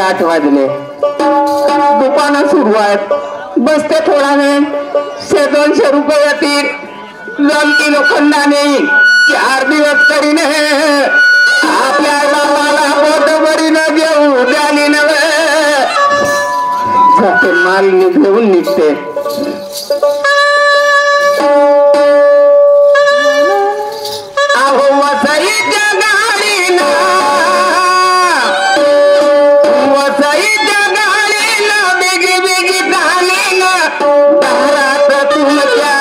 8 वाजले. दुकानं सुरू आहेत. बसते थोडा वेळ. 100-200 रुपये येतील. 2 किलो खंडाने 4 दिवस तरीने आपल्या गावाला पोटभरीनं घेऊ द्याली नव्हे. जाते माल घेऊन निघते. अहो वसईच्या गाडीनं वसईच्या गाडीनं बिगी बिगी झालीनं दारात तुमच्या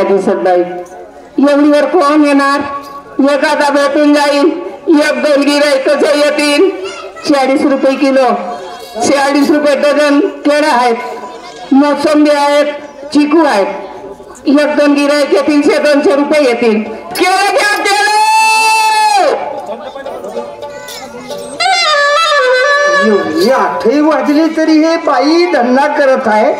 दिसत बाई. एवढीवर कोण येणार? एखादा भेटून जाईल. 1-2 गिऱ्हाईक कसे येतील? 40 रुपये किलो, 40 रुपये डझन केळं आहेत, मोसंबी आहेत, चिकू आहेत. 1-2 गिऱ्हाईक येतील. 100-200 रुपये येतील. केळं घ्या केळं. 8 वाजले तरी हे बाई धंदा करत आहे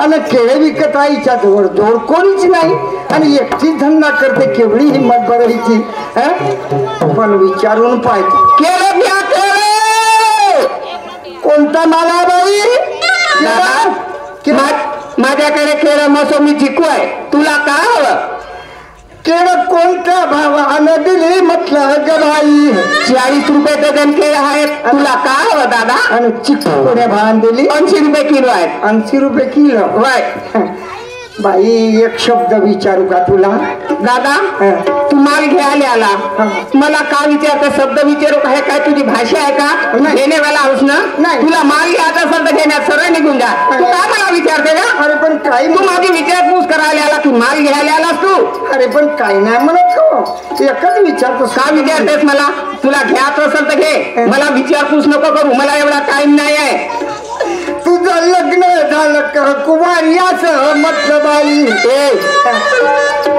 आणि केळे विकत आहे. हिच्या जवळ जोड कोणीच नाही आणि एकटीच धंदा करते. केवढी हिंमत बरं हिची. पण विचारून पाहिजे. केळं घ्या केळं. कोणता माला बाई? माझ्याकडे केळं, मोसंबी, चिकू आहे. तुला काय हवं? केळं कोणत्या भावानं दिली म्हटलं ग बाई? 40 रुपये डझन केळं आहेत. तुला काय हवं दादा? आणि चिकू कोण्या भावानं दिली? 80 रुपये किलो आहेत. 80 रुपये किलो? वय बाई एक शब्द विचारू का तुला? दादा तू माल घ्यायला आला, मला का विचारता? शब्द विचारू का? हे काय तुझी भाषा आहे का? घेण्यावाला आहोस ना? तुला माल घ्यायचा असेल तर घेण्यात सरळ निघून जा. तू काय मला विचारते का? अरे पण काय तू माझी विचारपूस करायला आला की माल घ्यायला आलास तू? अरे पण काय नाही म्हणत हो. एकच विचारतोस. का विचारतेस मला? तुला घ्यायचं असेल तर घे. मला विचारपूस नको करू. मला एवढा टाइम नाही आहे. तुझं लग्न झालं का कुमारी असं म्हटलं बाई?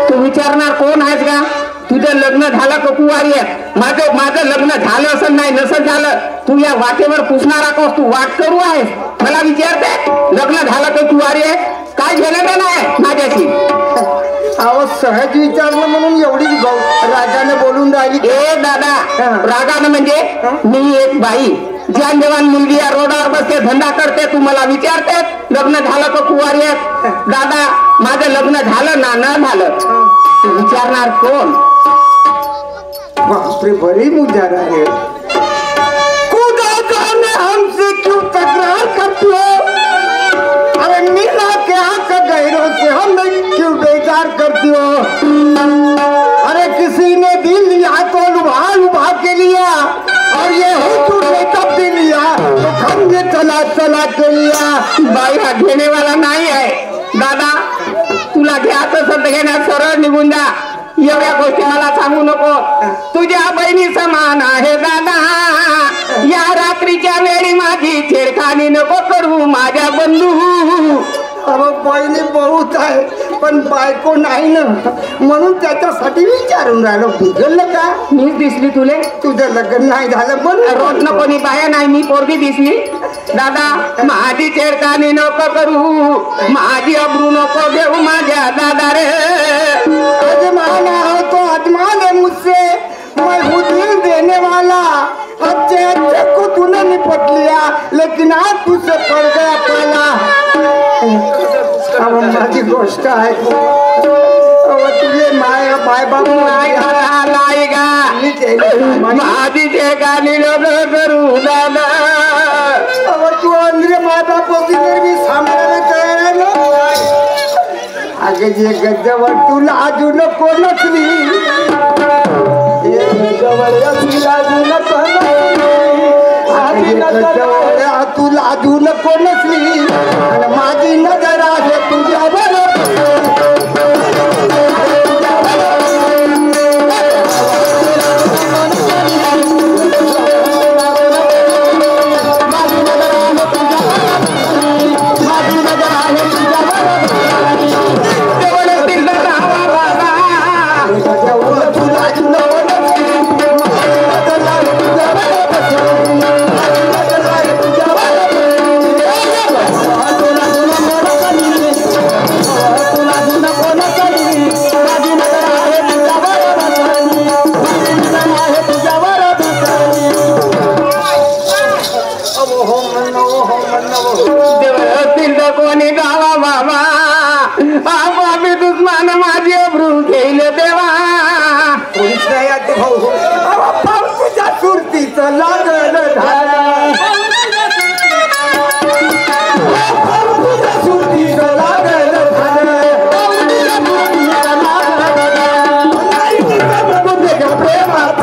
तू विचारणार कोण आहेस का? तुझं लग्न झालं का कुवारी आहे? माझं लग्न झालं असं नाही नसं झालं. तू या वाटेवर पुसणारा कोस? तू वाट करू आहेस? मला विचारते लग्न झालं का कुवारी आहे? काय घेणं नाही माझ्याशी? अहो सहज विचारलं म्हणून एवढी रागाने बोलून राहिली. ए दादा रागानं म्हणजे मी एक बाई जान जवान मुलगी या रोडावर बसते धंदा करते. तू मला विचारते लग्न झालं का कुवारी आहे? दादा माझं लग्न झालं ना न झालं तू विचारणार कोण? बापरे बड़ी मुजार आहे. खुदा जाने हमसे क्यों तकरार करती हो? अरे मिला क्या का गैरों से हमें क्यों बेजार करती हो? अरे किसी ने दिल लिया तो लुभा लुभा के लिया और ये हुजूर ने कब दिल लिया तो खंगे चला चला के लिया. बाई हा घेणेवाला नाही आहे. दादा तुला घ्यायचं असेल तर घेण्यात सरळ निघून जा. एवढ्या गोष्टी मला सांगू नको. तुझ्या बहिणी समान आहे दादा. या रात्रीच्या वेळी माझी छेडखानी नको करू माझ्या बंधू. अरे बहिणी बहुत आहे पण बायको नाही ना म्हणून त्याच्यासाठी विचारून राहिलो. बिघडलं का? मीच दिसली तुले? तुझं लग्न नाही झालं पण रोज न कोणी बाया नाही मी पोरगी दिसली. दादा माझी छेडखानी नको करू, माझी अब्रू नको घेऊ माझ्या दादा रे. अजमाना हो तो अजमान है मुझसे, मैं हूँ दिल देने वाला. अच्छे अच्छे को तूने निपट लिया लेकिन आज तुझसे पड़ गया पाला. अब माझी गोष्ट आहे. तुझे माय बाय बाप नाही का माझी छेडखानी नको करू दादा. अब तू अंदर माय बाप होती तर मी सांभाळायला तयार आहे ना. अगे जे गजवर तुला अजून कोण नसली जवळ तू लाजू नको नसली आणि माझी नजर आहे तुझ्यावर कोणी गावा बाबा आम्ही दुश्मन माझी अब्रू घेईल देवा कोणीच नाही आता भाऊ तुझ्या सुरतीचं लागल झालं सुरतीचं लागल झालं प्रेमात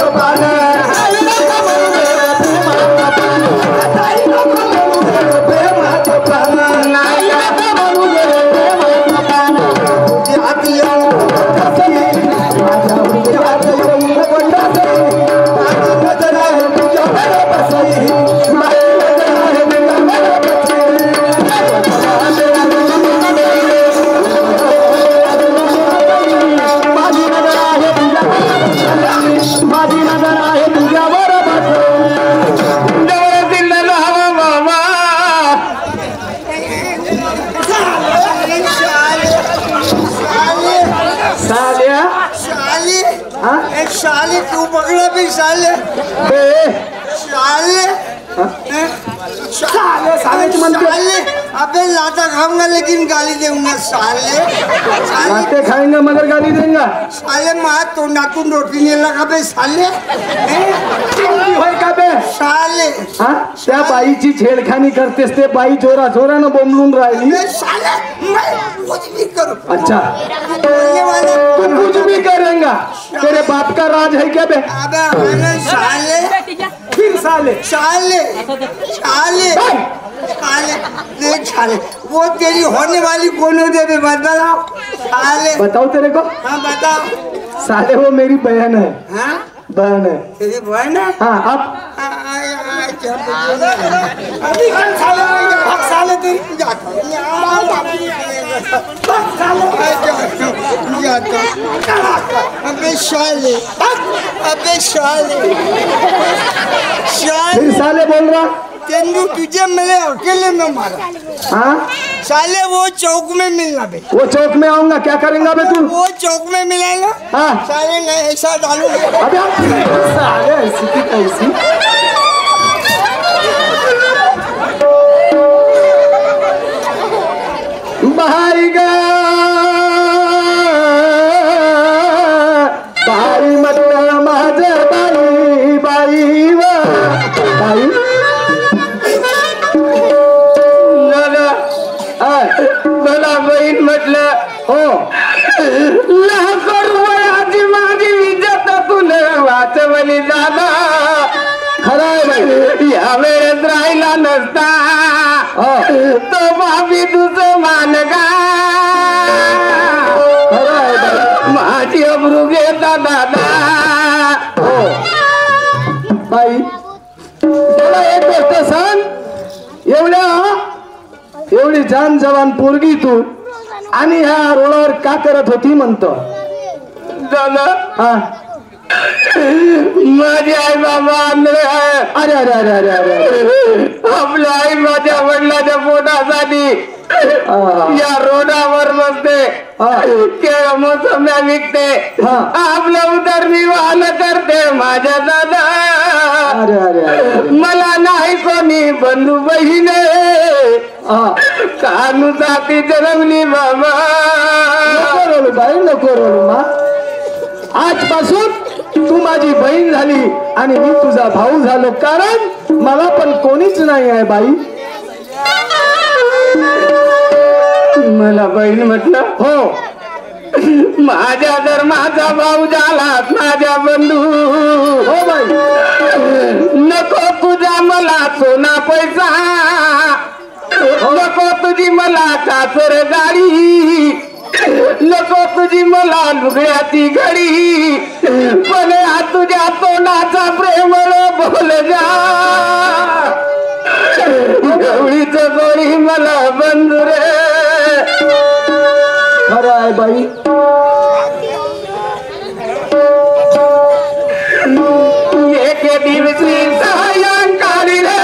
साले तू पकड़ा भी साले साले साले अबे लाता खाऊंगा लेकिन गाली दूंगा साले लाते खाएंगे मगर गाली देंगा साले माँ तो नाखून रोटी नहीं लगा बे साले साले त्या बाईची छेडखानी करतेस ते बाई जोरा जोरानं बोंबलून राहिली साले मैं कुछ भी करूं अच्छा बोलने वाला तू कुछ भी करेगा तेरे बाप का राज है क्या बे अबे साले फिर साले साले साले साले देख साले वो तेरी होने वाली कौन हो दे बताओ साले बताओ तेरे को हाँ बताओ साले वो मेरी बहन है हाँ बहन है तेरी बहन है हाँ अब अभी कल साले तेरी जाता अबे साले अबे साले फिर साले बोल रहा तेंदू तुझे मिले अकेले में मारा हाँ साले वो चौक में मिलना बे वो चौक में आऊंगा क्या करेंगा बे तू वो चौक में मिलेगा हाँ साले मैं ऐसा डालूंगा अबे साले ऐसी की कैसी भाई गा भाई म्हटलं माझं बाई बाई वा बाई मला बहीण म्हटलं हो लाखो रुपयाची माझी इज्जत तुला वाचवली दादा खरं बाई या वेळेस राहिला नसता तो बाबी तुझं मानगा माझी अब्रू घेता दादा हो बाई तुला एक गोष्ट सांग एवढी जान जवान पोरगी तू आणि ह्या रोडावर का करत होती म्हणतो दादा हा माझी आई बाबा आंधळे आहे अरे अरे अरे अरे अरे आपल्या आई माझ्या वडिलाच्या पोटासाठी या रोडावर बसते केळ मोसंब्या विकते आपलं उदरनिर्वाह करते माझ्या दादा अरे अरे अरे मला नाही कोणी बंधू बहिणे कानू जाती जन्मली बाबा नको रोडू बाई नको रोडू मा आजपासून तू माझी बहीण झाली आणि मी तुझा भाऊ झालो कारण मला पण कोणीच नाही आहे बाई मला बहीण म्हटलं हो माझ्या धर्माचा भाऊ झालात माझ्या बंधू. हो बाई. नको तुझा मला सोना पैसा, नको तुझी मला काचर गाडी, नको तुझी मला लुगड्याची घडी, पण हा तुझ्या तोंडाचा प्रेमळ बोल जा. गवळीच गोळी मला बंधू रे. खरं आहे बाई. एके दिवशी सायंकाळी रे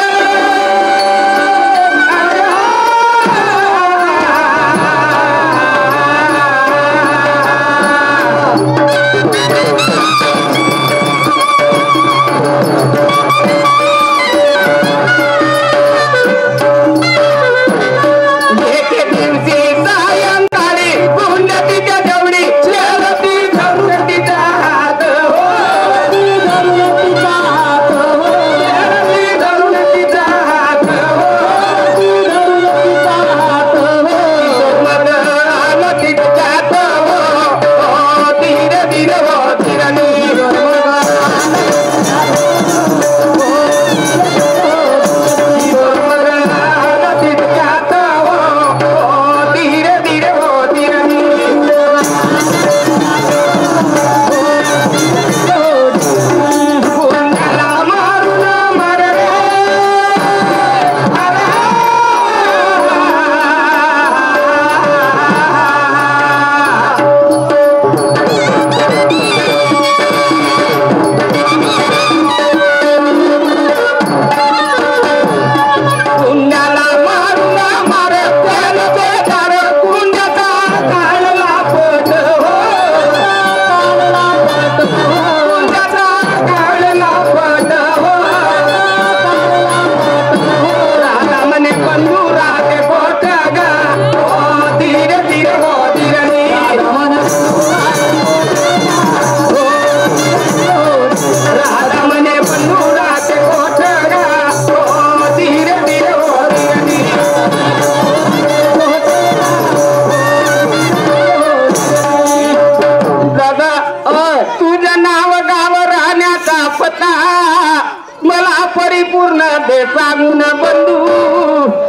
मला परिपूर्ण दे सांगून बंधू.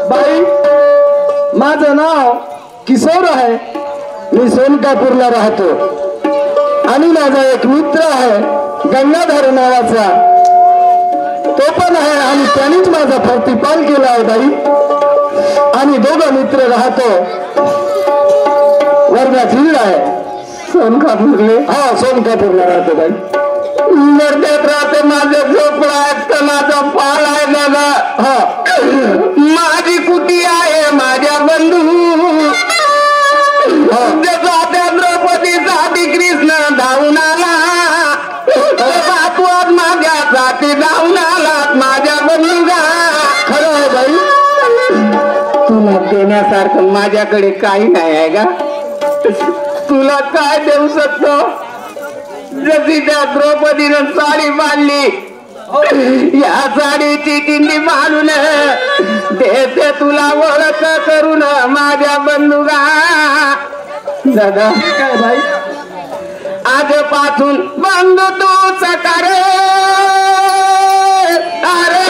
बाई, माझं नाव किशोर आहे. मी सोनकापूरला राहतो आणि माझा एक मित्र आहे गंगाधर नावाचा, तो पण आहे आणि त्यानेच माझा प्रतिपाल केला आहे बाई. आणि दोघं मित्र राहतो वर्धा जिल्हा आहे सोनकापूरले. हा, सोनकापूरला राहतो बाई. वर्ध्यात राहते. माझं झोपडा आहे, माझा पाल आहे दादा. हा, माझी कुटी आहे माझ्या बंधू. जसा त्या द्रौपदीसाठी कृष्ण धावून आला, तसा तू आज माझ्यासाठी धावून आलात माझ्या बंधूगा. खरं आहे बाई. तुला देण्यासारखं माझ्याकडे काही नाही आहे का? तुला काय देऊ शकतो? जशी त्या द्रौपदीनं साडी बांधली, या साडीची चिंदी बांधून देते तुला ओळख करून माझ्या बंधुगा. दादा काय बाई? आजपासून बंधू तू सकार. अरे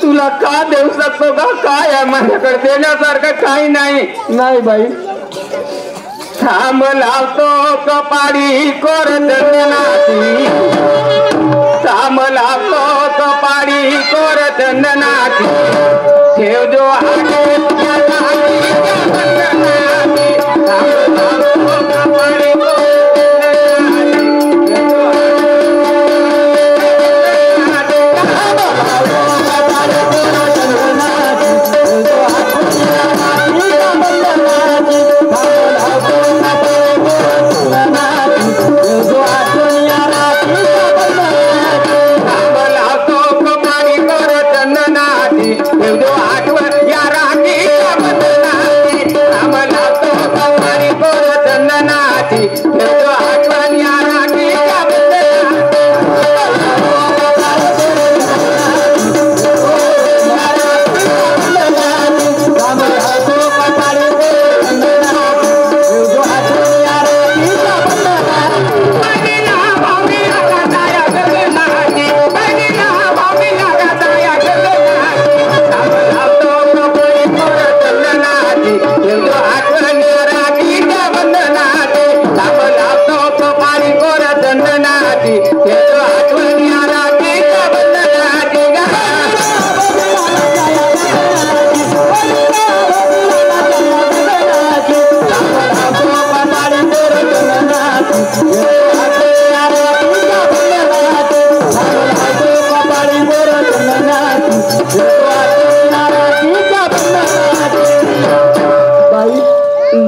तुला का देऊ शकतो का? काय आहे माझ्याकडे देण्यासारखं काही नाही. नाही बाई. थांब लावतो कपाडी कोरत नाती. थांबला तो कपाळी कोर चंदनाची ठेव जो आहे त्याला बंधनाची थांबला तो कपाळी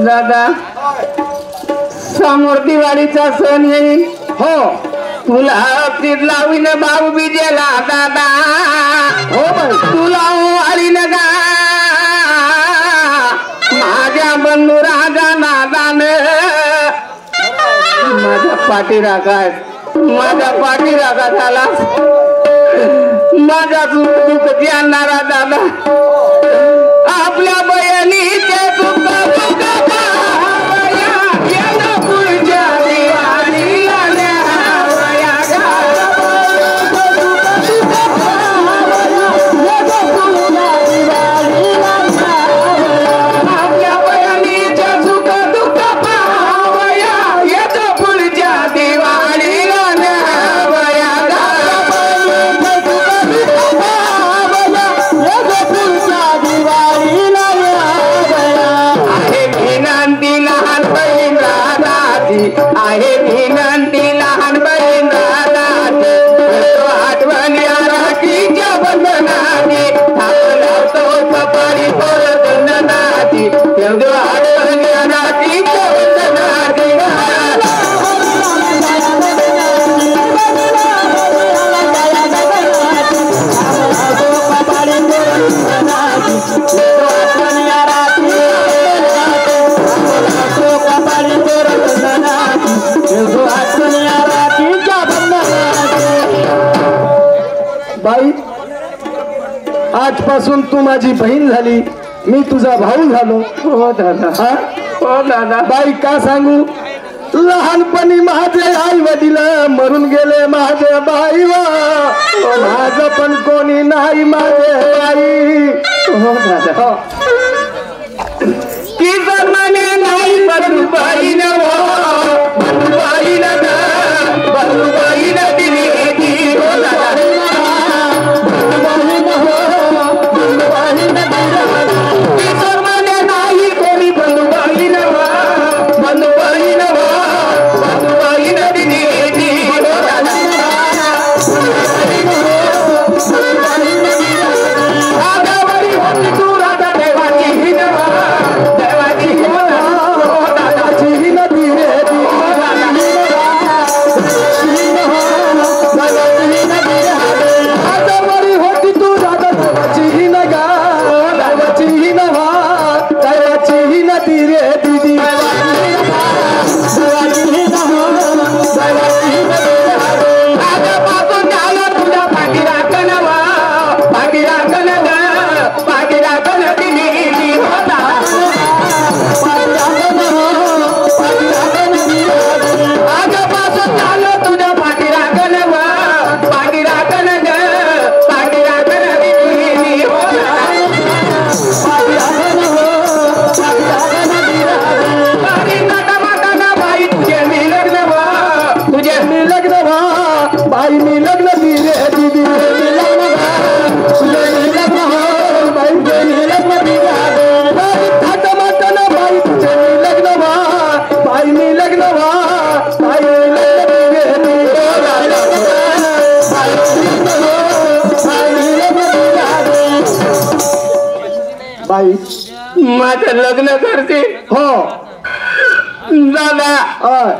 दादा समोर दिवाळीचा सण येईल हो तुला तीर लावीन भाऊ बीजेला दादा हो तुला वाळीन गा माझ्या बंधू राजा नादान माझ्या पाठीरागा झाला माझा दुःख जाणणारा दादा आपल्या बहिणीचे दुःख आहे विनंती लहान बहीण दादाची आठवण या राखीच्या बंधनाची थांबला तो कपाळी कोर चंदनाची तेवढं आठवण या राखीच्या बंधनाची बाई आजपासून तू माझी बहीण झाली मी तुझा भाऊ झालो हो दादा हो दादा बाई का सांगू लहानपणी माझे आई वडील मरून गेले माझे बाई माझं पण कोणी नाही माझे आई हो दादा की जन्माने नाही बंधू बहीण दिली हो दादा बाई माझं लग्न करते हो दादा होय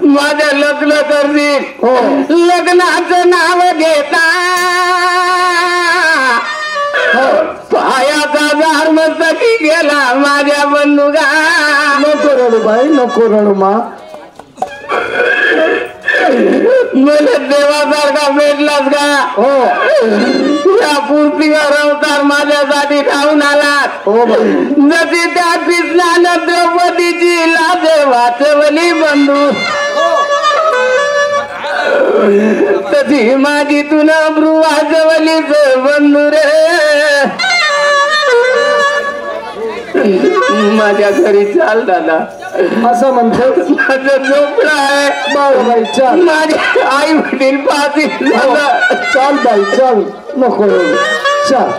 माझं लग्न करते हो लग्नाचं नाव घेता पायाचा धर्मसाठी गेला माझ्या बंधुगा नको रडू बाई नको रडू मा मला देवासारखा भेटलास का हो या पृथ्वीवर अवतार माझ्यासाठी धावून आलात हो बाई जशी त्या कृष्णानं द्रौपदीची लाज वाचवली बंधू तशी माझी तुला अब्रू वाजवलीच बंधू रे माझ्या घरी चाल दादा असं म्हणतो माझं झोपडं आहे बाई चाल माझे आई वडील पाहतील हो, चाल बाई चाल नको रडू चाल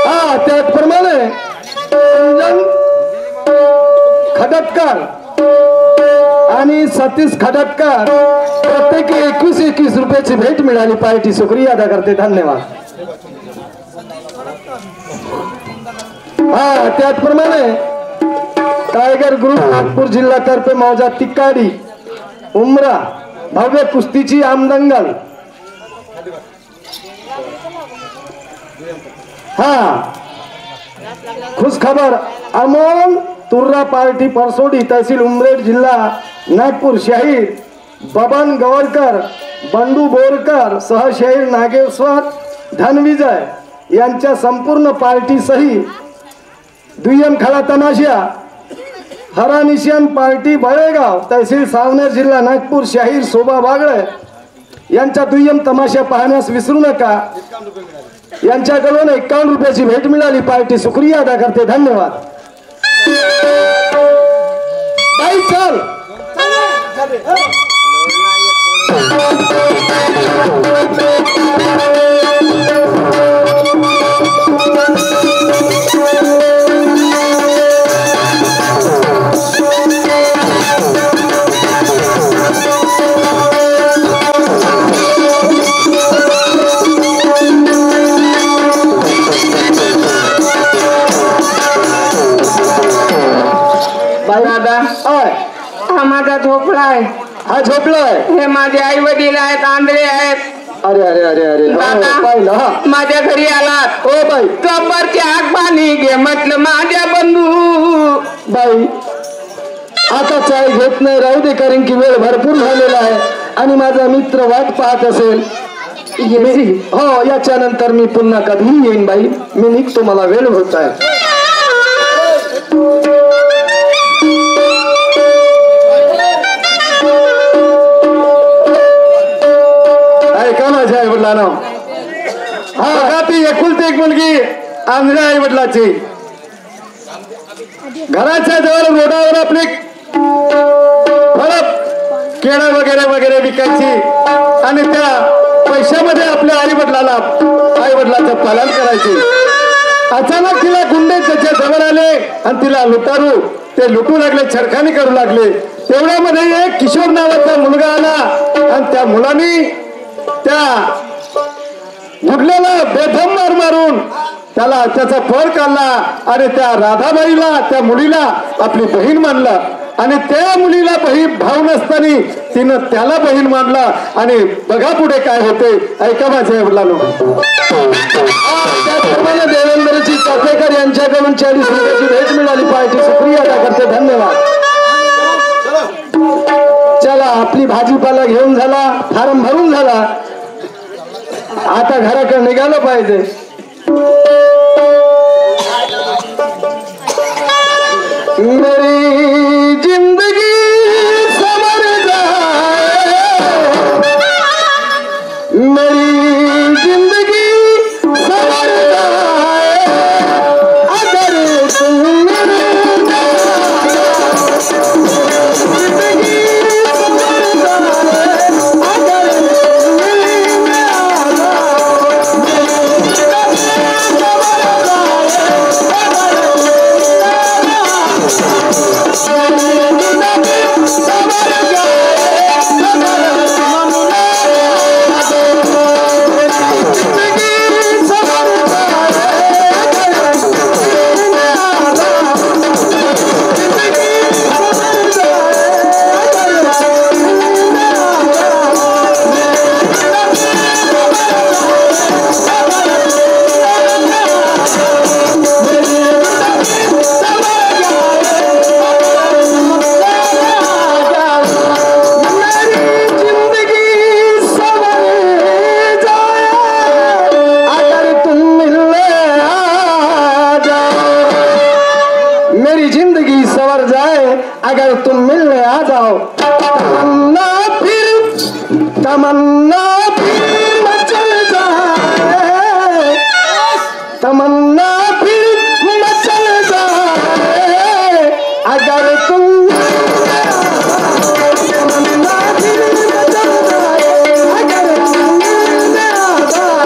हा त्याचप्रमाणे अंजन खडटकर आणि सतीश खडटकर प्रत्येकी 21 रुपयाची भेट मिळाली पार्टी शुक्रिया अदा करते धन्यवाद हा त्याचप्रमाणे टायगर ग्रुप नागपूर जिल्ह्यातर्फे मौजा तिकाडी उमरा भव्य कुस्तीची आमदंगल हा खुश खबर अमोल तुर्रा पार्टी परसोडी तहसील उमरेड जिल्हा नागपूर शाहीर बबन गवळकर बंडू बोरकर सहशाहीर नागेश्वर धनविजय यांच्या संपूर्ण पार्टी सही दुय्यम खळा तमाशा हरानिशियन पार्टी बळेगाव तहसील सावनेर जिल्हा नागपूर शाहीर शोभा बागळे यांच्या दुय्यम तमाशा पाहण्यास विसरू नका यांच्याकडून 51 रुपयाची भेट मिळाली पार्टी शुक्रिया अदा करते धन्यवाद बाई चल दादा हा माझा झोपडा आहे हा झोपलाय हे माझे आई वडील आहेत आंधळे आहेत अरे अरे अरे अरे हो, पाहिलं हा माझ्या घरी आलात हो बाई कब्बरची आग पाणी घे म्हटलं माझ्या बंधू बाई आता चाय घेत नाही राहू दे कारण की वेळ भरपूर झालेला आहे आणि माझा मित्र वाट पाहत असेल हो याच्यानंतर मी पुन्हा कधी येईन बाई मी निघतो मला वेळ होत आहे ऐका माझ्या आई वडिलांना हा ती एकुलती एक मुलगी आंध्रा आई वडिलाची घराच्या जवळ रोडावर आपली फळं केळं वगैरे वगैरे विकायची आणि त्या पैशामध्ये आपल्या आई वडिलाचं पालन करायचे अचानक तिला गुंडे त्याच्या जवळ आले आणि तिला लुटारू ते लुटू लागले छरखानी करू लागले तेवढ्यामध्ये एक किशोर नावाचा मुलगा आला आणि त्या मुलांनी त्या मुडल्याला बेदम मार मारून त्याला त्याचा फळ काढला आणि त्या राधाबाईला त्या मुलीला आपली बहीण मानलं आणि त्या मुलीला भाव नसताना तिनं त्याला बहीण मानला आणि बघा पुढे काय होते ऐका माझ्या वडिलांनो त्याचप्रमाणे देवेंद्रजी चाफेकर यांच्याकडून 40 रुपयाची भेट मिळाली पार्टी शुक्रिया अदा करते धन्यवाद चला आपली भाजीपाला घेऊन झाला फार्म भरून झाला आता घराकडे निघालं पाहिजे मेरी जिंदगी समर जाए मेरी जिंदगी समर जाए अगर तुम मेरे जिंदगी समर जाए अगर तुम मेरे अगर तुम मिलने आ जाओ तमन्ना फिर मचल जाए, तमन्ना फिर मचल जाए अगर तुम तमन्ना फिर मचल जाए अगर तुम मिलने आ जाओ।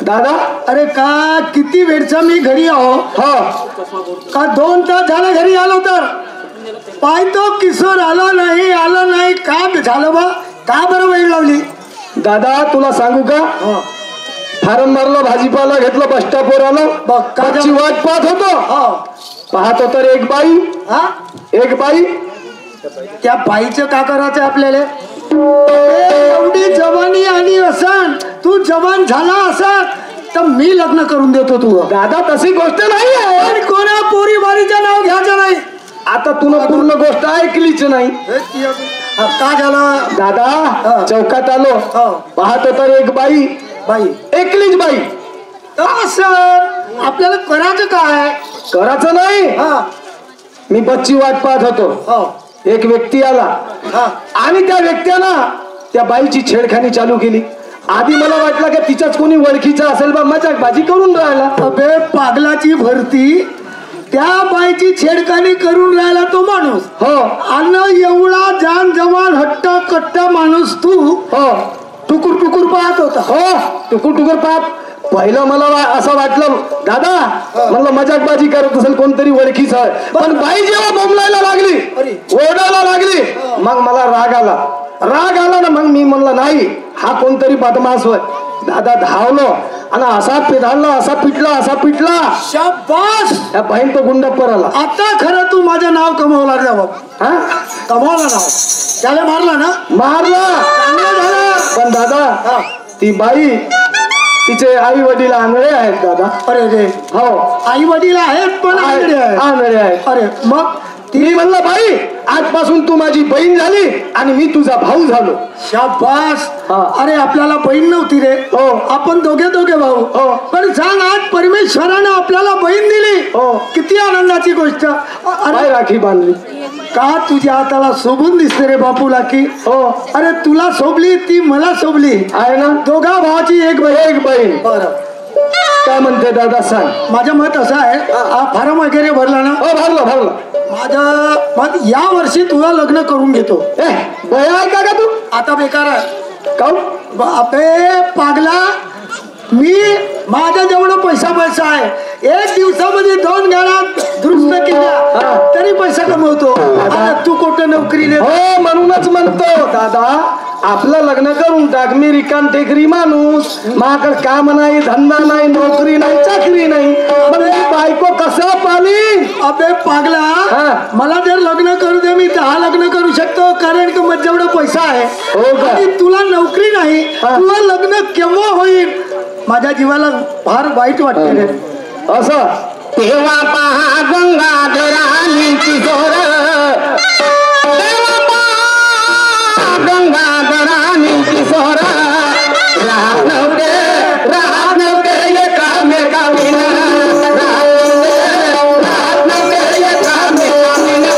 दादा, अरे का किती वेळचा मी घरी आहो का 2 तास झालं घरी आलो तर पाहतो किशोर आला नाही का झालं बा, का बरं वेळ लावली? दादा तुला सांगू का, फारम मारला, भाजीपाला घेतलं, बस स्टॉपवर आलो, बसची वाट पाहत होतो. पाहत होतो एक बाई. त्या बाईचं का करायचं आपल्याला? एवढी जवानी आली असन, तू जवान झाला असत तर मी लग्न करून देतो. तू दादा तशी गोष्ट नाही आहे, कोणा पोरी बारीचं नाव घ्यायचं नाही. आता तुला पूर्ण गोष्ट ऐकलीच नाही. का झालं दादा? चौकात आलो, पाहत होतो एक बाई, एकलीच बाई. असं आपल्याला करायचं काय? करायचं नाही, मी बसची वाट पाहत होतो. एक व्यक्ती आला आणि त्या व्यक्तीनं त्या बाईची छेडखानी चालू केली. आधी मला वाटलं की तिच्याच कोणी ओळखीचा असेल बा, मजाक बाजी करून राहिला. अबे पागलाची भरती, त्या बाईची छेडखानी करून राहिला तो माणूस. आणि एवढा जान जवान हट्टा कट्टा माणूस तू टुकुर टुकुर पाहत होता. टुकुर पाहत. पहिलं मला असं वाटलं दादा, म्हणलं मजाकबाजी करत असेल कोणतरी ओळखीच आहे. पण बाई जेव्हा बोंबलायला लागली, ओरडायला लागली, मग मला राग आला ना. मग मी म्हणलं नाही, हा कोणतरी बदमाश होय. दादा धावलो आणि असा पिटला. शाबास, त्या बाईन तो गुंडप्पर आला. आता खरं तू माझं नाव कमवला रे बाबा. कमवला नाव, त्याला मारला ना? मारला, चांगलं झालं. पण दादा ती बाई, तिचे आई वडील आंधळे आहेत दादा. अरे रे, हो आई वडील आहेत पण आंधळे आहेत. अरे मग मी म्हणलं बाई, आजपासून तू माझी बहीण झाली आणि मी तुझा भाऊ झालो. शाबास. अरे आपल्याला बहीण नव्हती रे, आपण दोघे भाऊ. पण सांग, आज परमेश्वरानं आपल्याला बहीण दिली, किती आनंदाची गोष्ट. अरे राखी बांधली का तुझ्या हाताला शोभून दिसते रे बापू लाकी. अरे तुला शोभली, ती मला शोभली आहे ना. दोघा भावाची एक बहीण. बरं, काय म्हणते दादा सांग. माझं मत असं आहे, हा फॉर्म वगैरे भरला ना? भरला. माझं मत, या वर्षी तुला लग्न करून घेतो. बया ऐका का तू? आता बेकार आहे का? बापे पागला, मी माझ्या जेवढं पैसा आहे, 1 दिवसामध्ये 2 गाड्या दुरुस्त केल्या तरी पैसा कमवतो. तू कुठं नोकरी नाही. हो, म्हणूनच म्हणतो दादा, आपलं लग्न करून टाक. मी रिकाम टेकरी माणूस, माझ्याकडे काम नाही, धंदा नाही, नोकरी नाही, चाकरी नाही. बायको कसं पाली? अबे पागला, मला जर लग्न करू दे, मी 10 लग्न करू शकतो, कारण की माझ्या जेवढा पैसा आहे. आणि तुला नोकरी नाही, तुला लग्न केव्हा होईल? माझ्या जीवाला फार वाईट वाटते रे. असं तेव्हा पहा गंगाधरांची जोर, तेव्हा पहा गंगाधरांची जोर. राहत नव्हते एकामेकाविना, राहत नव्हते एकामेकाविना.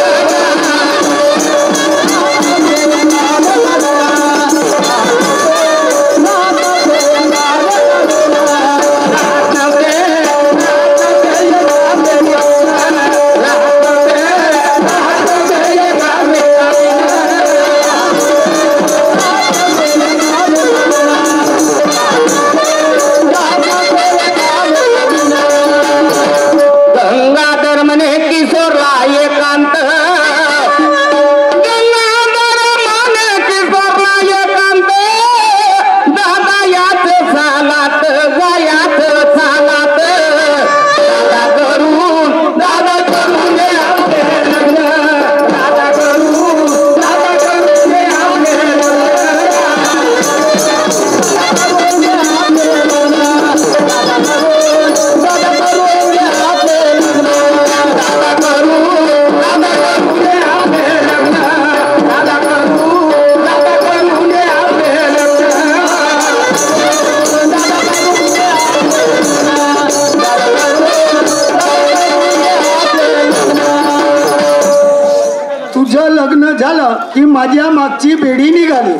माझ्या मागची बेडी निघाली.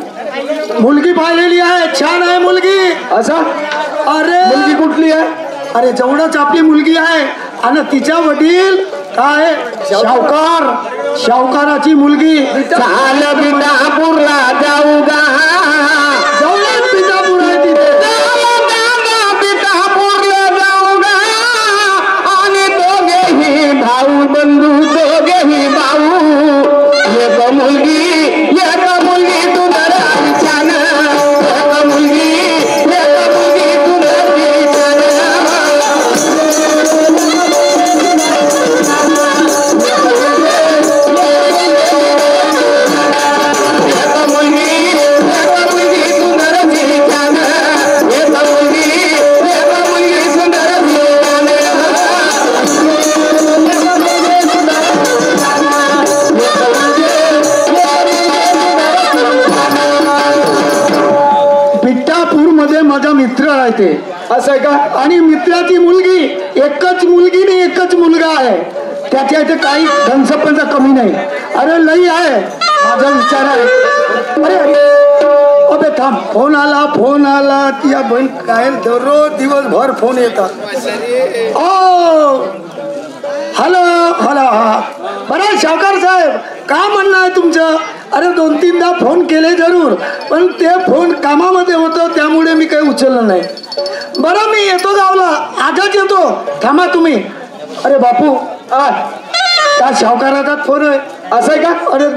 मुलगी पाहिलेली आहे, छान आहे मुलगी. असा अरे मुलगी कुठली आहे? अरे जेवढंच आपली मुलगी आहे आणि तिच्या वडील काय शावकार, शावकाराची मुलगी. चाल बिजापूरला जाऊ गा, जेवढंच बिजापूर आहे तिथे. बिजापूरला जाऊ गा, आणि दोघेही भाऊ बंधू, दोघेही भाऊ. एक मुलगी तू जरा छान, एक मुलगी तू जरा छान. मध्ये माझा मित्र राहते. असं आहे का? आणि मित्राची मुलगी, एकच मुलगी नाही एकच मुलगा आहे. त्याच्या इथे काही धनसंपदा कमी नाही. अरे लई आहे. माझा विचार आहे, अरे अबे थांब, फोन आला या बहीण काय दररोज दिवसभर फोन येतात. ओ हॅलो हॅलो, हा बरं शावकार साहेब, काय म्हणणं आहे तुमचं? अरे 2-3दा फोन केले जरूर, पण ते फोन कामामध्ये होतं त्यामुळे मी काही उचललं नाही. बरं मी येतो गावला, आजच येतो, थांबा तुम्ही. अरे बापू, त्या शावकाराचा फोन आहे. असं आहे का? अरे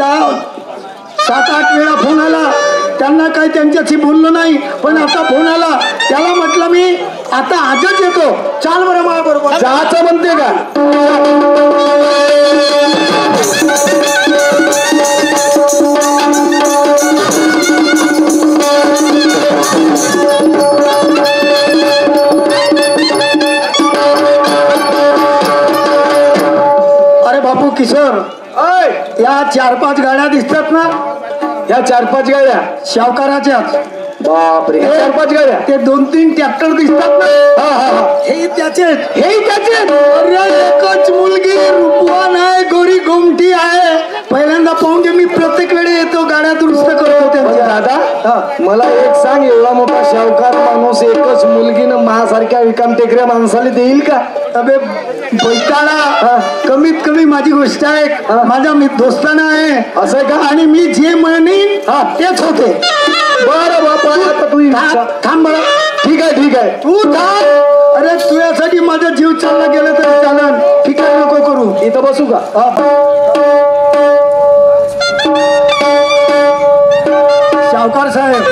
7-8 वेळा फोन आला, त्यांना काही त्यांच्याशी बोललो नाही, पण आता फोन आला. त्याला म्हटलं मी आता आजच येतो, चाल बरं मला बरोबर. जायचं म्हणते का? अरे बापू किशोर, या 4-5 गाड्या दिसतात ना, या 4-5 गाड्या शावकाराच्याच. बापरे, 4-5 गाड्या. ते 2-3 ट्रॅक्टर दिसतात ना, हे त्याचे. अरे एकच मुलगी, रूपवान आहे, गोरी गोमटी आहे. पहिल्यांदा पाहून मी प्रत्येक वेळी येतो, गाड्या दुरुस्त करतो त्यांच्या. दादा मला एक सांग, एवढा मोठा शावकार माणूस एकच मुलगीनं माझ्यासारख्या विकाम टेकऱ्या माणसाला देईल का? अबे बैताळा, कमीत कमी माझी गोष्ट आहे, माझ्या दोस्ताना आहे. असं आहे का? आणि मी जे म्हणेन तेच होते. बरं बापा, आता तू थांब बरं. ठीक आहे तू थांब. अरे तुझ्यासाठी माझा जीव चालला गेला तरी चालन. ठीक आहे, नको करू. इथं बसू का? शावकार साहेब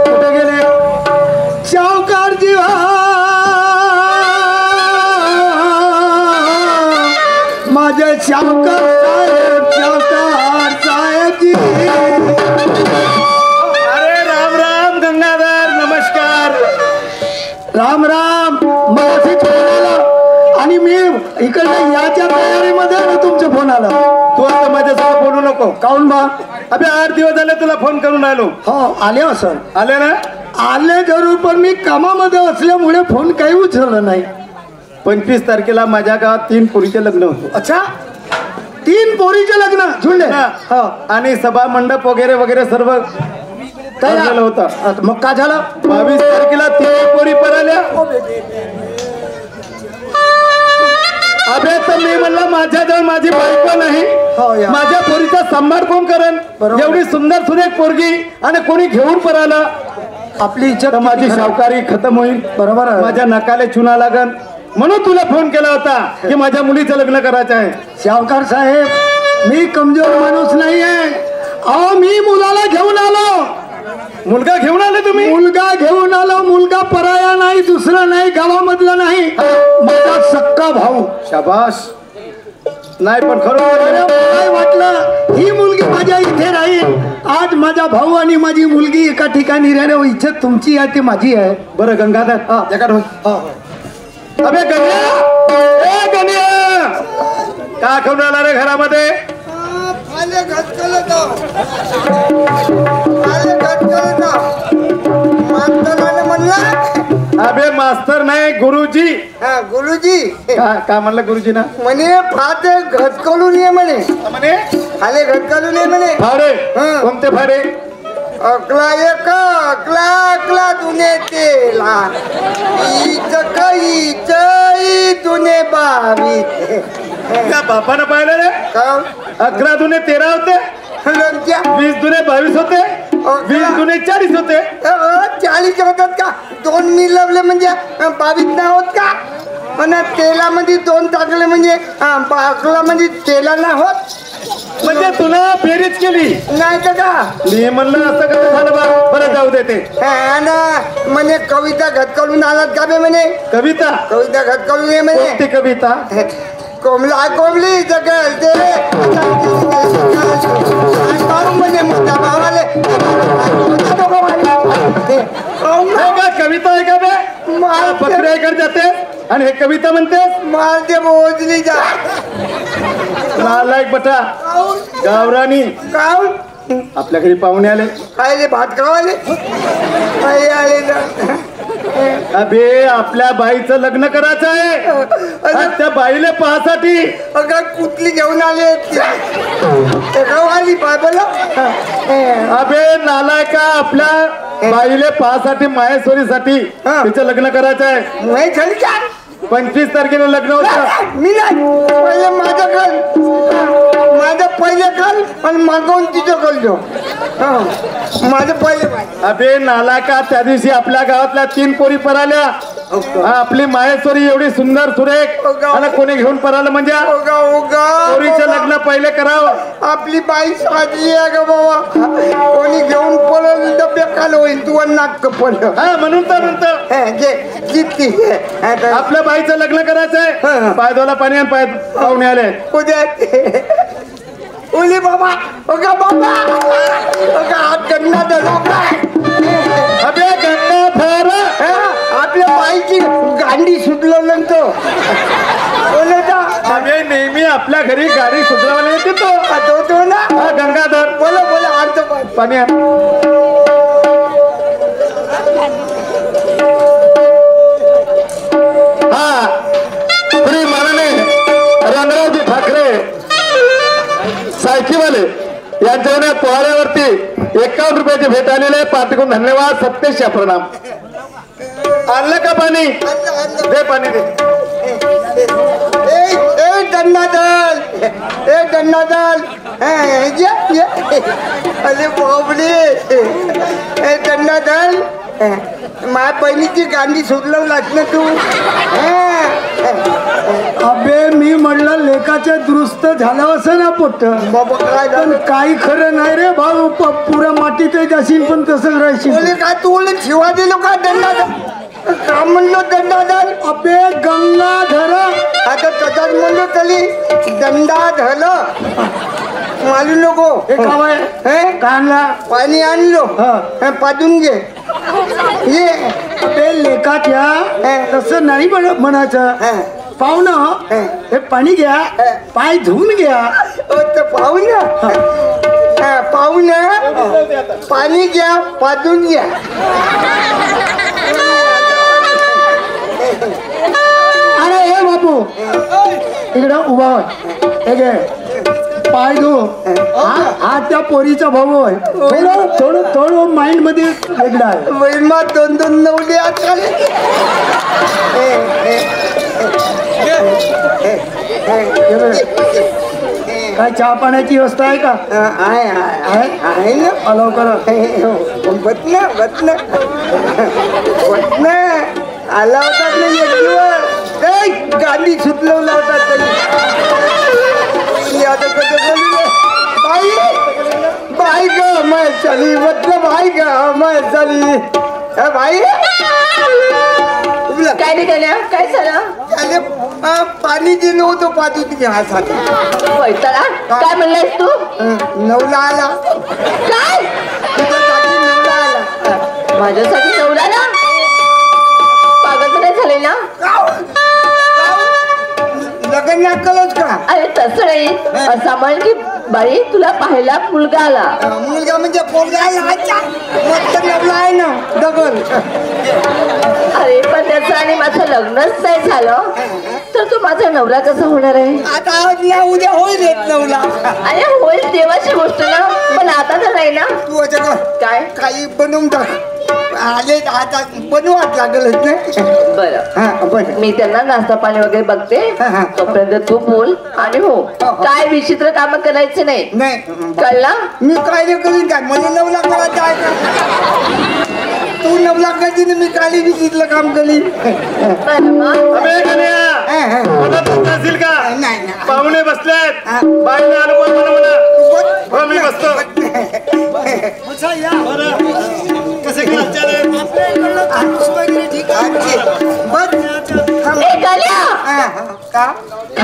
कुठे गेले? शावकारजी, माझे शावकार साहेबजी. अरे राम राम गंगाधर, नमस्कार. राम राम. मगाशीच फोन आला आणि मी इकडे याच्या तयारीमध्ये ना तुमचा फोन आला. तू आता माझ्यासोबत बोलू नको. काऊन बा? अबे 8 दिवस झाले तुला फोन करून आलो. हो आले असं. आले ना? आले जरूर, पण मी कामामध्ये असल्यामुळे फोन काही उचललं नाही. 25 तारखेला माझ्या गावात 3 पोरीचे लग्न होते. अच्छा, 3 पोरीचे लग्न जुळले. हो, आणि सभा मंडप वगैरे सर्व ठरलेलं होतं. मग काय झालं? 22 तारखेला 3 पोरी पराल्या. अबे तर मी म्हणलं माझ्याजवळ माझी बायको नाही, हो या. माझ्या पोरीचा सांभाळ कोण करेन? बरोबर. एवढी सुंदर सुरेख पोरगी आणि कोणी घेऊन पराला, आपली इच्छा तर माझी सावकारी खतम होईल. बरोबर आहे. माझ्या नकाले चुना लागन, म्हणून तुला फोन केला होता की माझ्या मुलीचं लग्न करायचं आहे. शावकार साहेब, मी कमजोर माणूस नाही आहे. अहो मी मुलाला घेऊन आलो. मुलगा घेऊन आले तुम्ही? मुलगा घेऊन आलो. मुलगा पराया नाही, दुसरा नाही, गावामधला नाही, माझा सक्का भाऊ. शाबास. नाही पण खरं अरे काय वाटलं, ही मुलगी माझ्या इथे राहील. आज माझा भाऊ आणि माझी मुलगी एका ठिकाणी राहिल्या. इच्छा तुमची आहे ती माझी आहे. बरं गंगाधर, एका अबे गण्या, ए गण्या, का घेऊन आला रे घरामध्ये? म्हणलं अबे मास्तर नाही गुरुजी. हा गुरुजी. का म्हणलं गुरुजी ना? म्हणे फाटे घटकलून ये म्हणे. म्हणे आले घटकलून ये म्हणे. फाडे. हं. कोणते फाडे? अकला एक अकला अकला दुने तेला इच कईच दुने बावी. त्या बापानं पाहिलं रे. का 11 दुने 13 होते. 20 दुने 22 होते. 20 दुने 40 होते. 40 होतात का? 2 मिळवले म्हणजे 22 नाही होत का? पण तेलामध्ये 2 टाकले म्हणजे 11 मध्ये तेला नाही होत. म्हणजे तुला बेरीज केली नाही तर का? मी म्हणलं असं कसं झालं बा. बरं जाऊ देते. म्हणे कविता घटकलून आलात का बे? म्हणे कविता. कविता घटकलून ये म्हणे. कोणती कविता? कोमला कोमली जगल ते म्हणे मोठ्या भावाले कविता आहे का बे? बकऱ्याकडे जाते आणि हे कविता म्हणतेस? माल ते मोजली जा. नालायक बटा. गावरानी. काऊन? आपल्या घरी पाहुणे आले. खायले भात खावाले काही आले ना. अबे आपल्या बाईचं लग्न करायचं आहे. आणि त्या बाईले पाहासाठी अगं कुठली घेऊन आले आली पाय बोला. अबे नालायका आपल्या बाईले पाहासाठी माहेश्वरीसाठी तिचं लग्न करायचं आहे. नाही झाली का? 25 तारखेला लग्न होतं. मी नाही पहिले माझं पहिले काल आणि मागवून तिचं कल माझं पहिले. अबे नालायका त्या दिवशी आपल्या गावातल्या 3 पोरी पराल्या. आपली माहेश्वरी एवढी सुंदर सुरेख आणि कोणी घेऊन परालं म्हणजे पोरीचं लग्न पहिले करावं. आपली बाई साजली आहे का बाबा? कोणी घेऊन पळवलं तर बेकार होईल. तू नाक पडलं. हा म्हणून तर आपल्या बाईचं लग्न करायचंय. पायदोला पाणी आणि पाहुणे आले. उद्या ओली बाबा ओका बाबा ओका हात गन्ना धरला काय? अबे गन्ना धर. आपल्या बाईची गांडी सुटलं तो बोलता. अबे नेहमी आपल्या घरी गाडी सुधरवायला येते तो ना. गंगाधर बोला बोला आणतो पाणी आण. हा श्री माननीय रणरावजी ठाकरे सायकीवाले यांच्या पोहाड्यावरती 51 रुपयाची भेट आलेली आहे. पाठीकडून धन्यवाद. सत्तेश प्रणाम. आणलं का पाणी? दे पाणी दे. दन्नादल दन्नादल अरे बाबले दन्नादल माझ्या बहिणीची गांडी सुटलवलाच ना तू. अबे मी म्हणलं लेकाच्या दुरुस्त झालं असं ना पोट. बाबा काय पण काही खरं नाही रे भाऊ. पुऱ्या मातीत जाशील पण तसंच राहशील. बोले काय तू बोले शिवा दिलो का? दंडादल का म्हणलो? दंडादल अबे गंगाधर. आता तसाच म्हणलो तरी दंडाधल मालू नको. हे काय कानला पाणी आणलो पाजून घे. ये अबे लेकाच्या तसं नाही म्हणायचं. पाहुणं हे पाणी घ्या, पाय धुवून घ्या. पाहुण पाणी घ्या, पाजून घ्या. अरे हे बापू इकडं उभा हे घे पाय धु. हा त्या पोरीचा भाऊ आहे. थोडं माइंड मध्ये वेगळा आहे. महिमा 2-2 नवले आजकाल. काय चहा पाण्याची व्यवस्था आहे का? आहे ना. लवकर बत ना आला होता ना एक दिवस. गाडी सुटलवला होता तरी आता कसं बाई बाई ग मैं चली मतलब भाई ग मैं चली. भाई काय निघाल्या? काय झालं? पाणी दिलं होतं पाजून घ्यासाठी. वैताळा काय म्हणलायस तू? नवला आला. काय? तुझ्यासाठी नवला आला. माझ्यासाठी नवरा ना? पागल नाही झाले ना? लग्न नाकलच का? अरे तसं नाही. असं म्हण की बाई तुला पाहायला मुलगा आला. मुलगा म्हणजे पोरगा आला. मस्त नवला आहे ना दगड. अरे पण त्याचं तुमचं आणि माझं लग्नच नाही झालं तर तो माझा नवरा कसा होणार आहे? आता आज ना उद्या होईल येत नवला. अरे होईल देवाची गोष्ट ना, पण आता तर नाही ना. तू आता काय काही बनवून टाक. आले आता बनवाच लागेलच ना. बरं हा बरं. मी त्यांना नाश्ता पाणी वगैरे बघते. हा. तोपर्यंत तू बोल आणि हो काय विचित्र काम करायचे नाही. नाही कळला? मी काय नाही करीन काय मला 9 लाख करायचं आहे का? तू 9 लाखाची मी काली विचित्र काम करीन. बरं मग. अबे गण्या, हा, हा. मला बसता असेल का? नाही नाही. पाहुणे बसलेत. हा. बाईने अनुभव म्हणा म्हणा. तू बस. हो मी बसतो. कसे काय ठीक आहे बस. ए गल्या, हा, हा. का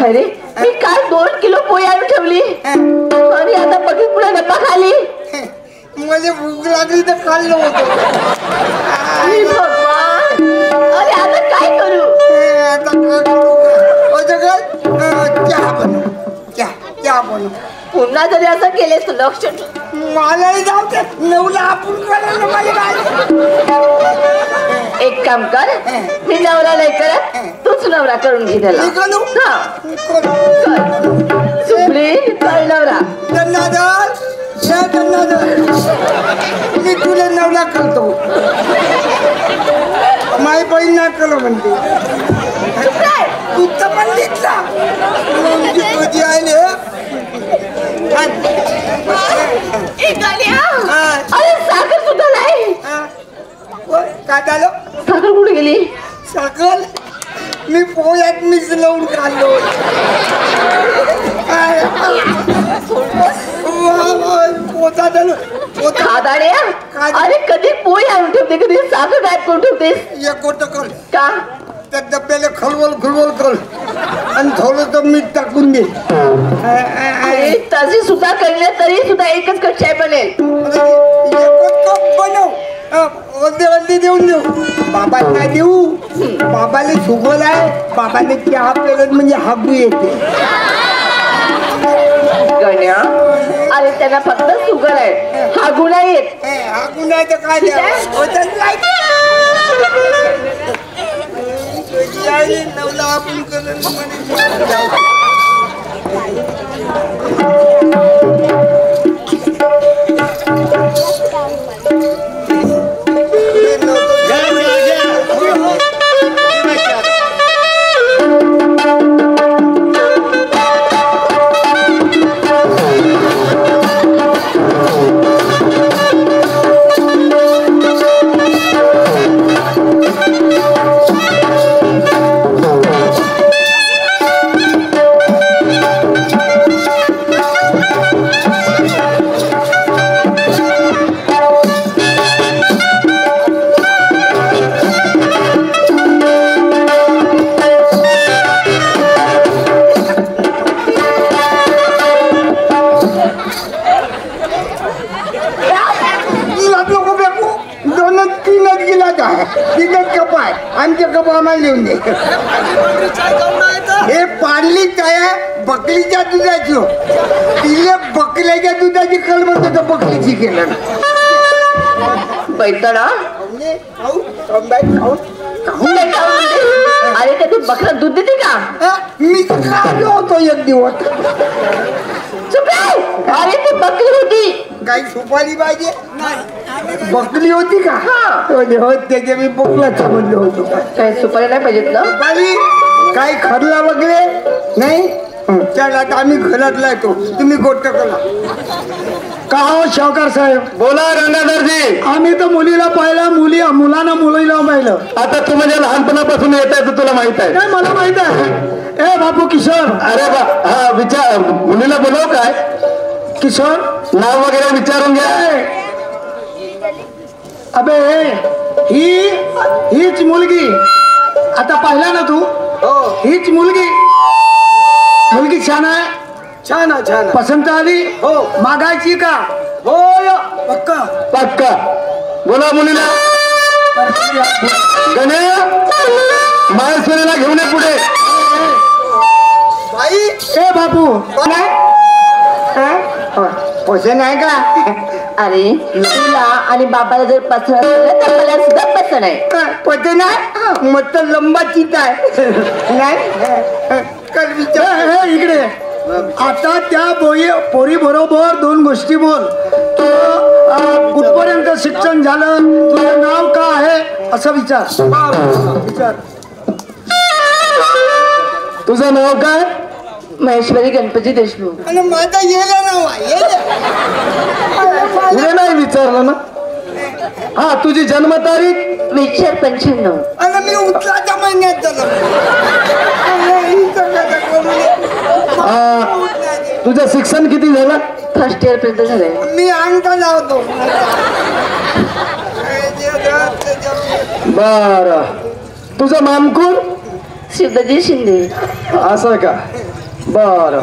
अरे मी काल 2 किलो पोळी आणून ठेवली आणि आता बघित पुढे डब्बा खाली. मला भूक लागली तर खाल्लं होतं. अरे भगवान, अरे आता काय करू? आता काय करू? असं कर, चहा बनव. चहा बनव. पुन्हा जरी असं केलेस तर लक्ष मलाही जाऊ दे. 9 ला आपण करायला माझी काय. एक काम कर, मी नवरा नाही करत, तूच नवरा करून घे त्याला. मी करू? हा कर. सुपली कर नवरा. धन्यवाद. मी तुला 9 लाख करतो. माई बहीण ना करो म्हणते. काय? तू तर म्हणलीच ना. तुझी आले ए गल्या, अरे साखर सुद्धा नाही. काय झालं? साखर कुठे गेली? साखर मी पोळ्यात मिसळून खाल्लो. पोता झालं पोता. खादाड्या, अरे कधी पोळी आणून ठेवते, कधी साखर गायब करून ठेवतेस. एक गोट कर. का? त्या डब्याला खळवळ कर आणि थोडंसं मीठ टाकून दे. अरे तशी सुद्धा कळले तरी सुद्धा एकच कच्ची आहे बनेल. बनव. अर्धे देऊन देऊ. बाबाला काय देऊ? बाबाला शुगर आहे. बाबाने चहा पेरत म्हणजे हागू येते. गण्या, अरे त्यांना फक्त शुगर आहे, हा गुन्हा येत. हागू नाही तर काय नवला आपण करत. आमच्या कप आम्हाला लिहून दे. हे पाडली काय बकरीच्या दुधाची. तिला बकऱ्याच्या दुधाची कल म्हणतो तर बकरीची केलं. बैतडा अरे का तू बकरा दूध देते का? मी खाल्लो होतो एक दिवस. अरे ती बकरी होती. काही सुपारी पाहिजे? बकरी होती का? त्याचे मी बोकला समजलो होतो. काही सुपारी नाही पाहिजेत ना? सुपारी काही खरला वगैरे नाही. चला आता आम्ही घरातला येतो. तुम्ही गोष्ट करा. का हो शावकार साहेब? बोला रंगाधरजी. आम्ही तर मुलीला पाहिलं, मुलांना मुलीला पाहिलं. आता तू म्हणजे लहानपणापासून येत आहे तर तुला माहित आहे. नाही मला माहित आहे. ए बापू किशोर. अरे बा हा विचार. मुलीला बोलव काय? किशोर नाव वगैरे विचारून घ्या. अबे हीच मुलगी. आता पाहिला ना तू? हीच मुलगी छान आहे. छान छान. पसंत आली? हो. मागायची का? हो पक्का पक्का. बोला मुलीला. गण्या माहेश्वरीला घेऊन ये पुढे. बाई. ए बापू कोण आहे? पैसे नाही का अरे तुला आणि बाबाला जर पसंत असेल तर मला सुद्धा पसंत आहे. पैसे नाही मग तर लंबा चिता आहे नाही कर विचार. हे इकडे आता त्या पोरी बरोबर दोन गोष्टी बोल. तू कुठपर्यंत शिक्षण झालं, तुझं नाव का आहे असं विचार. तुझं नाव काय? महेश्वरी गणपती देशमुख. आणि माझं येलं नाव आहे तुला नाही विचारलं ना. हा तुझी जन्मतारीख? 2095. आणि मी उचलाच्या महिन्यात झालो. तुझं शिक्षण किती झालं? फर्स्ट इयर पर्यंत झालंय. मी अंगठा लावतो. बर तुझं नाम कोण? शिवदाजी शिंदे. असं का? बर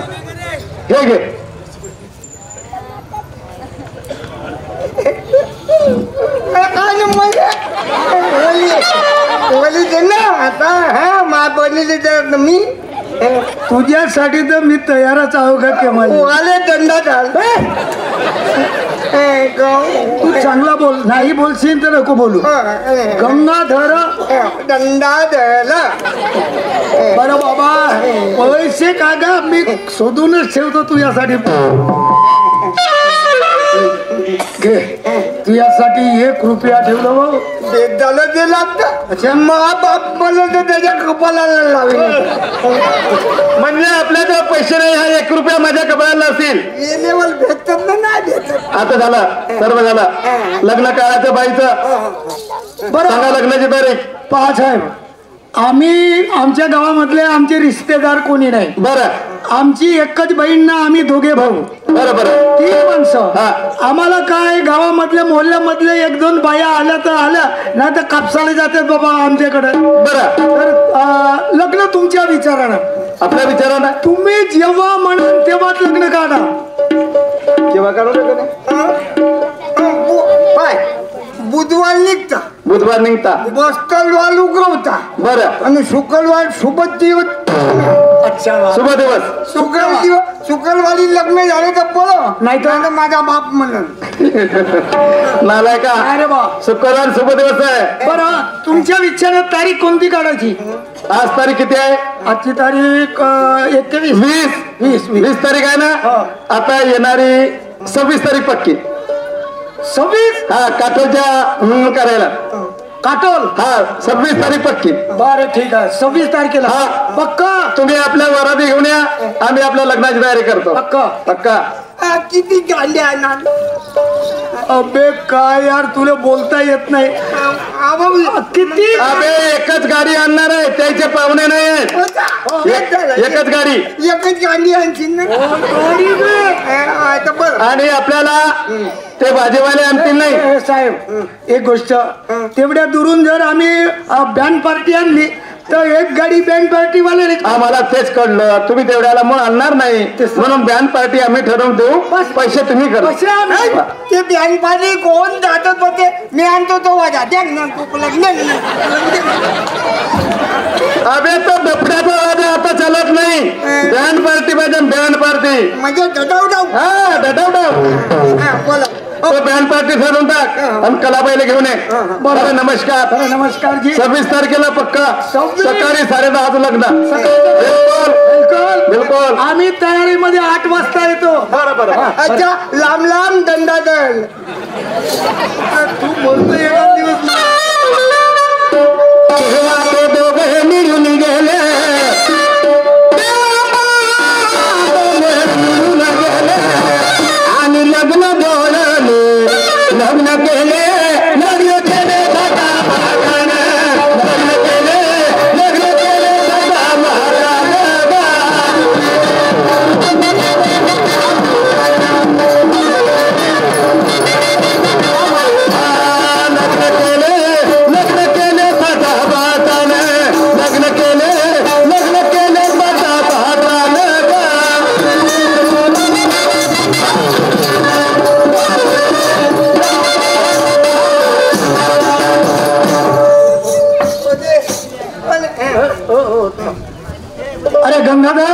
हे घे. आता हा मा बनले तर मी तुझ्यासाठी तर मी तयारच आहो का केव्हा. वाले दंडा झाल. तू चांगला बोल, नाही बोलशील तर नको बोलू. गंगाधर दंडा झाला. बरं बाबा पैसे का ग मी शोधूनच ठेवतो तुझ्यासाठी. घे तुझ्यासाठी 1 रुपया ठेवलं भाऊ. बेद झालं ते लागतं. मा बाप मला तर त्याच्या कपालाला लावेल. म्हणजे आपल्याकडे पैसे नाही, हा 1 रुपया माझ्या कपाळाला असेल. हे लेवल भेटतात ना नाही भेटत. आता झाला सर्व झाला. लग्न काळाच्या बाईचं बरं सांगा लग्नाची तारीख. पहा साहेब, आम्ही आमच्या गावामधले आमचे रिश्तेदार कोणी नाही. बरं आमची एकच बहीण ना, आम्ही दोघे भाऊ. बरं बरं 3 माणसं. हा. आम्हाला काय गावामधल्या मोहल्ल्यामधले 1-2 बाया आल्या तर आल्या, नाही तर कापसाला जातात बाबा आमच्याकडे. बरं तर लग्न तुमच्या विचारानं. आपल्या विचारानं तुम्ही जेव्हा म्हणाल तेव्हाच लग्न काढा. केव्हा काढू नका. पाय बुधवार निघता, बुधवार निघता. बस्तलवार उगवता बरं आणि शुक्रवार शुभ दिवस. शुभ दिवस. शुक्रवारी लग्न झालं तर बरं, नाही तर माझा बाप म्हणून नालाय का? अरे बा. शुक्रवार शुभ दिवस आहे. बरं तुमच्या विचारात तारीख कोणती काढायची? आज तारीख किती आहे? आजची तारीख 21. 20 तारीख आहे ना. आता येणारी 26 तारीख पक्की. 26 हा काठोलच्या करायला. काटोल. हा 26 तारीख पक्की. बरं ठीक आहे 26 तारखेला. हा. पक्का. तुम्ही आपल्या वराती घेऊन या, आम्ही आपल्या लग्नाची तयारी करतो. पक्का. पक्का. किती गांड्या आणणार. अबे काय यार तुला बोलता येत नाही. किती अबे एकच गाडी आणणार आहे, त्याचे पाहुणे नाही आहेत. एकच गाडी. एकच गांडी आणशील ना. बरं आणि आपल्याला ते भाजीवाले आणतील नाही. ए, साहेब एक गोष्ट, तेवढ्या दुरून जर आम्ही बँड पार्टी आणली तर एक गाडी बँड पार्टी वाले. आम्हाला तेच कळलं, तुम्ही तेवढ्याला मग आणणार नाही, म्हणून बँड पार्टी आम्ही ठरवून देऊ. पैसे तुम्ही करा. ते बँड पार्टी कोण जातात होते, मी आणतो तो वाजा. अबे तो डफड्याचा वाजा आता चालत नाही. बँड पार्टी पाहिजे, बँड पार्टी. म्हणजे डटावडाव. हा डटावडाव. बोला. तो बँड पार्टी ठरवून टाक आणि कलाबाईला घेऊन ये. बरं नमस्कार. नमस्कार जी. 26 तारखेला पक्का सकाळी 10:30 लग्न. बिलकुल. आम्ही तयारीमध्ये 8 वाजता येतो. बरं बरं. अच्छा लांब लांब दंडादल. तू बोलतो एका दिवस तेव्हा ते दोघे मिळून गेले, आणि लग्न जोडले, लग्न केले, लग्न केले दादा महाराज, लग्न केले, लग्न केले दादा महाराज. लग्न केले, लग्न केले दादा बातान, लग्न केले, लग्न केले दादा बातान. अरे गंगाधर.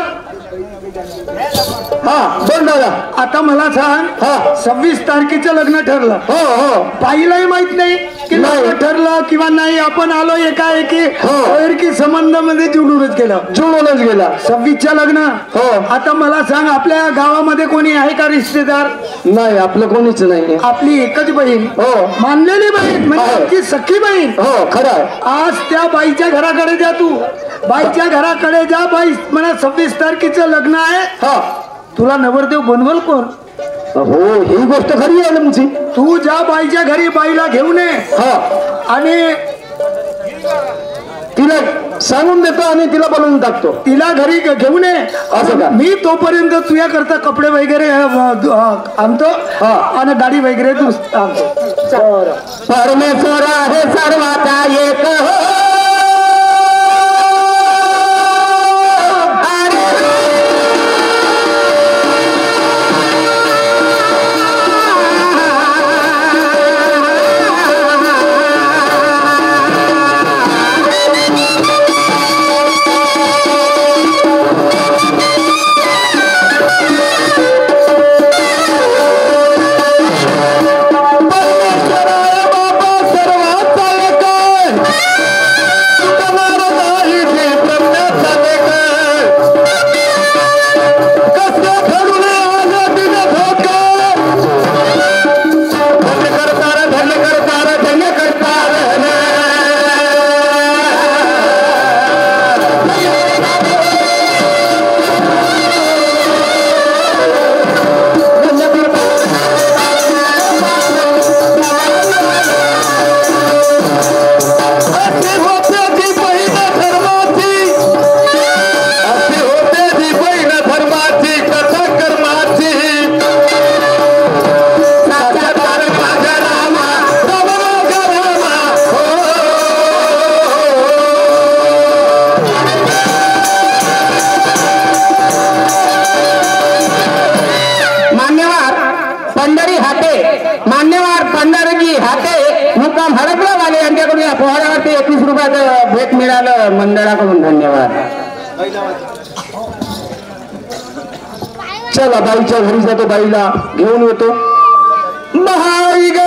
हा बोल ना. बघा आता मला सांग, 26 तारखेचं लग्न ठरलं. हो हो बाईलाही माहित नाही की लग्न ठरलं किंवा नाही. आपण आलो एकाएकी संबंधामध्ये जुळूनच गेला. 26च्या लग्न. हो. आता मला सांग, आपल्या गावामध्ये कोणी आहे का रिश्तेदार? नाही, आपलं कोणीच नाही. आपली एकच बहीण. हो. मानलेली बहीण म्हणजे आमची सख्खी बहीण. हो खरं. आज त्या बाईच्या घराकडे जा, तू बाईच्या घराकडे जा. बाई म्हणा 26 तारखेचं लग्न आहे, तुला नवरदेव बनवल कोण? हो, ही गोष्ट खरी आहे तुमची. तू जा बाईच्या घरी, बाईला घेऊन ये आणि तिला सांगून देतो आणि तिला बनवून टाकतो. तिला घरी घेऊन ये. असं का? मी तोपर्यंत तुझ्या करता कपडे वगैरे आणतो आणि गाडी वगैरे आणतो. परमेश्वर आहे सर्वाचा एक भेट मिळालं मंडळाकडून. धन्यवाद. चला बाईच्या घरी जातो, बाईला घेऊन येतो. बाई ग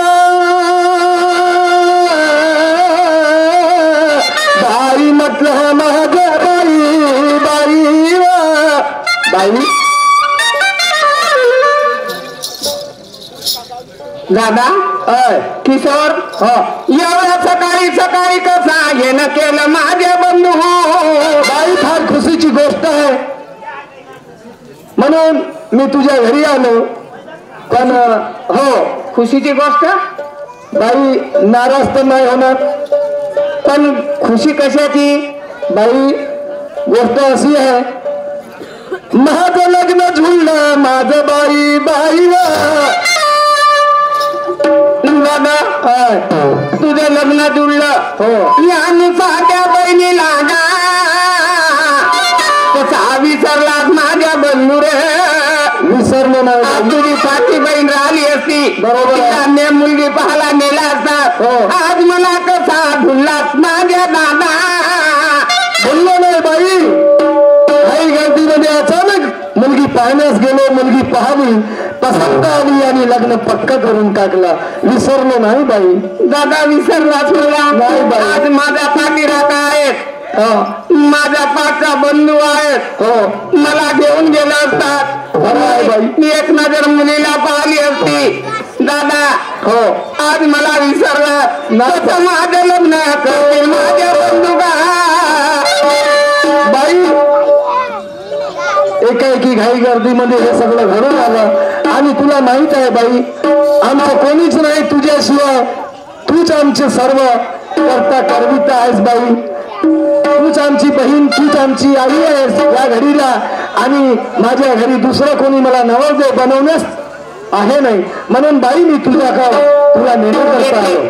बाई म्हटलं महाग बाई बाई बाई. दादा किशोर, एवढ्या सकाळी सकाळी कसा येणं केलं माझे बंधू? बाई, फार खुशीची गोष्ट आहे म्हणून मी तुझ्या घरी आलो. पण खुशीची गोष्ट? बाई, नाराज तर नाही होणार. पण खुशी कशाची? बाई, गोष्ट अशी आहे, माझं लग्न जुळलं माझं बाई बाई. दादा, तुझं लग्न जुळलं. या साध्या बहिणीला कसा विसरलास माझ्या बंधू रे? विसरलो नाही. तुझी साथी बहीण राहिली असती, बरोबर, मुलगी पाहायला नेला असतात. आज मला कसा भुललास माझ्या दादा? बोललो नाही बाई, काही गर्दीमध्ये अचानक मुलगी पाहण्यास गेलो. मुलगी पाहावी, पसंत आली आणि लग्न पक्का करून टाकला. विसरलो नाही बाई. दादा, विसरलास मला? नाही बाई. आज माझा पाठीराखा आहेत, माझा पाठचा बंधू आहेत. मला घेऊन गेला असतात. बाई, मी एक नजर मुलीला पाहिली असती. दादा, आज मला विसरलात. माझं लग्न करतील माझ्या बंधू का? बाई, एकाएकी घाई गर्दीमध्ये हे सगळं घडून आलं. आणि तुला माहित आहे बाई, आमचं कोणीच नाही तुझ्याशिवाय. तूच आमचे सर्व करता करविता आहेस बाई. तूच आमची बहीण, तूच आमची आई आहेस या घडीला. आणि माझ्या घरी दुसरं कोणी मला नवरदेव बनवण्यास आहे नाही. म्हणून बाई, मी तुला नेहमी करता आलो.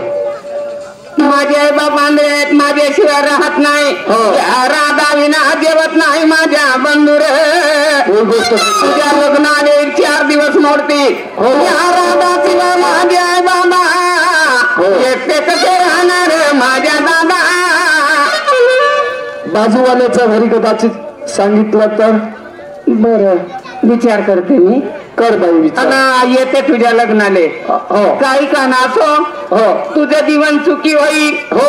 माझे आई बाप आंधळे आहेत, माझ्याशिवाय राहत नाही. राधा विना जेवत नाही माझ्या बंधू रे. तुझ्या लग्नाने 4 दिवस मोडती. राधा शिवाय माझे आई बाबा एकटे कसे राहणार माझ्या दादा? बाजूवाल्याच्या घरी कदाचित सांगितलं तर. बरं, विचार करते मी. कर बाई विचार. आणि येते तुझ्या लग्नाले. हो काही का नाचो. हो तुझं जीवन सुखी होईल. हो.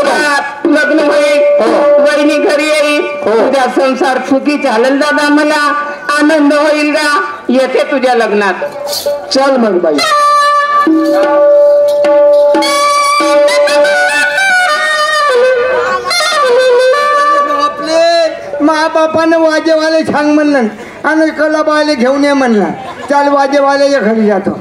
लग्न होईल. हो. वहिनी घरी येईल. हो. तुझा संसार सुखी चालेल दादा. मला आनंद होईल का. येते तुझ्या लग्नात. चल मग बाई. आपले मा बापानं वाजेवाले सांग म्हणलं आणि कलाबाले घेऊन ये म्हणला. चाल वाजेवाल्याच्या घरी जातो.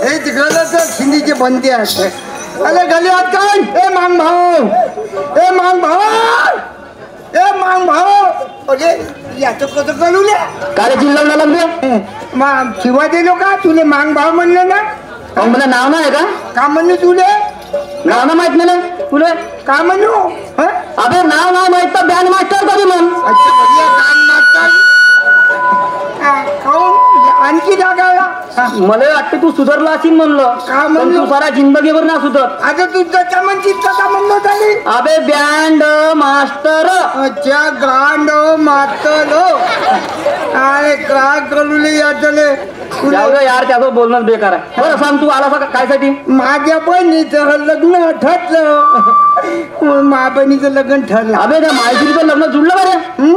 हे तिकडं तर हिंदीची बंदी असते. अरे गलियात काय. ए मांग भाऊ. ए मांग भाऊ. ए मांग भाऊ. अरे याचं कसं कळू नये. काय जिल्हा लागले. मग शिवा दिलो का तुले मांग भाव म्हणलं ना. मला नाव नाही का. का म्हणू तुले. नाव ना माहित नाही तुला. का म्हणू. हं? अबे नाव नाही माहित तर बँड मास्टर कधी म्हण. अच्छा बढ़िया काम मास्तर. खाऊन आणखी जागाला. मला वाटतं तू सुधारला असेल म्हणलं. का पण म्हणलो. तू सारा जिंदगीवर ना सुधर. आता तू त्याच्या म्हणजे का म्हणलो झाली. अबे बँड मास्टर. अच्छा गांड मातलो. अरे का करू यातले. जाऊ दे यार त्याचं बोलणं बेकार आहे. बरं सांग तू आला काय साठी. माझ्या बहिणीचं लग्न ठरलं. माझ्या बहिणीचं लग्न ठरलं. अबे त्या माहितीचं लग्न जुळलं बरे.